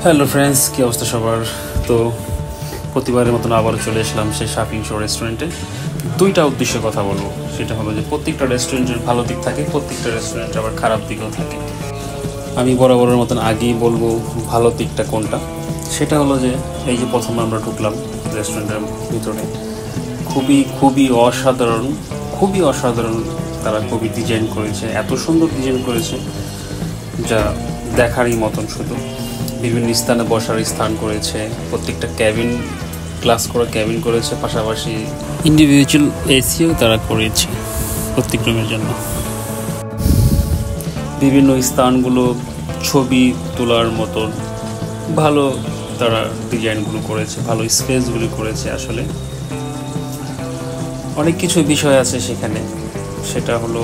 Hello friends, কী অবস্থা সবার? তো প্রতিবারের মতন আবারও চলে আসলাম সেই শাপিং শো রেস্টুরেন্টে। দুইটা উদ্দেশ্যে কথা বলবো। সেটা হলো যে প্রত্যেকটা রেস্টুরেন্টের ভালো দিক থাকে, প্রত্যেকটা রেস্টুরেন্টের আবার খারাপ দিকও থাকে। আমি বরাবরের মতন আগেই বলবো ভালো দিকটা কোনটা। সেটা হলো যে এই যে প্রথমে আমরা ঢুকলাম রেস্টুরেন্টের ভিতরে, খুবই অসাধারণ তারা খুবই ডিজাইন করেছে, এত সুন্দর ডিজাইন করেছে যা দেখারই মতন। শুধু বিভিন্ন স্থানে বসার স্থান করেছে, প্রত্যেকটা ক্যাবিন ক্লাস করে ক্যাবিন করেছে, পাশাপাশি ইন্ডিভিজুয়াল এসিও তারা করেছে প্রত্যেক রুমের জন্য। বিভিন্ন স্থানগুলো ছবি তোলার মতন ভালো তারা ডিজাইনগুলো করেছে, ভালো স্পেসগুলো করেছে। আসলে অনেক কিছু বিষয় আছে সেখানে। সেটা হলো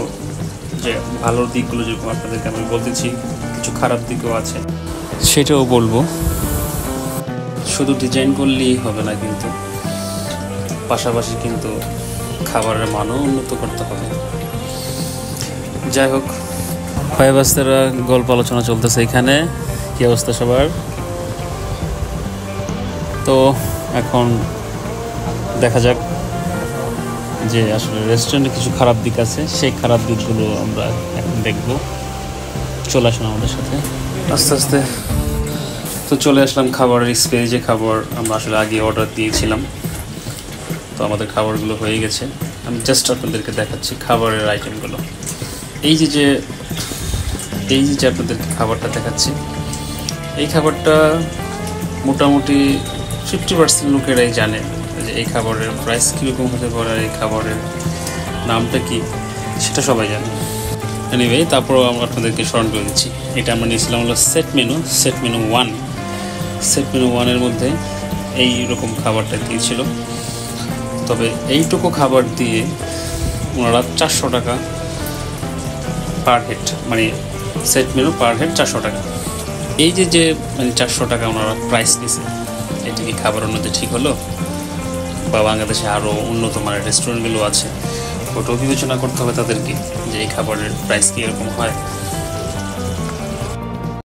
যে ভালো দিকগুলো যেরকম আপনাদেরকে আমি বলতেছি, কিছু খারাপ দিকও আছে, সেটাও বলবো। শুধু ডিজাইন করলেই হবে না, কিন্তু পাশাপাশি কিন্তু খাবারের মানও উন্নত করতে হবে। যাই হোক, ভাই বাস্তারা গল্প আলোচনা চলতেছে এখানে। কী অবস্থা সবার? তো এখন দেখা যাক যে আসলে রেস্টুরেন্টে কিছু খারাপ দিক আছে, সেই খারাপ দিকগুলো আমরা এখন দেখব। চলে আসুন আমাদের সাথে আস্তে আস্তে। তো চলে আসলাম খাবারের স্পেজে। খাবার আমরা আসলে আগে অর্ডার দিয়েছিলাম, তো আমাদের খাবারগুলো হয়ে গেছে। আমি জাস্ট আপনাদেরকে দেখাচ্ছি খাবারের আইটেমগুলো। এই যে আপনাদেরকে খাবারটা দেখাচ্ছি, এই খাবারটা মোটামুটি 50% লোকেরাই জানে যে এই খাবারের প্রাইস কীরকম হতে পারে, আর এই খাবারের নামটা কি সেটা সবাই জানে। এনিওয়ে, তারপরও আমরা আপনাদেরকে স্মরণ করে দিচ্ছি। এটা আমরা নিয়েছিলাম হলো সেট মেনু 1। সেট মেনু 1-এর মধ্যে এই রকম খাবারটা দিয়েছিল। তবে এইটুকু খাবার দিয়ে ওনারা 400 টাকা পার হেড, মানে সেট মেনু পার হেড 400 টাকা। এই যে মানে 400 টাকা ওনারা প্রাইস নিয়েছে, এটা কি খাবার উন্নতি ঠিক হলো? বা বাংলাদেশে আরও উন্নত মানের রেস্টুরেন্টগুলো আছে, ওটাও বিবেচনা করতে হবে তাদেরকে যে এই খাবারের প্রাইস কী এরকম হয়।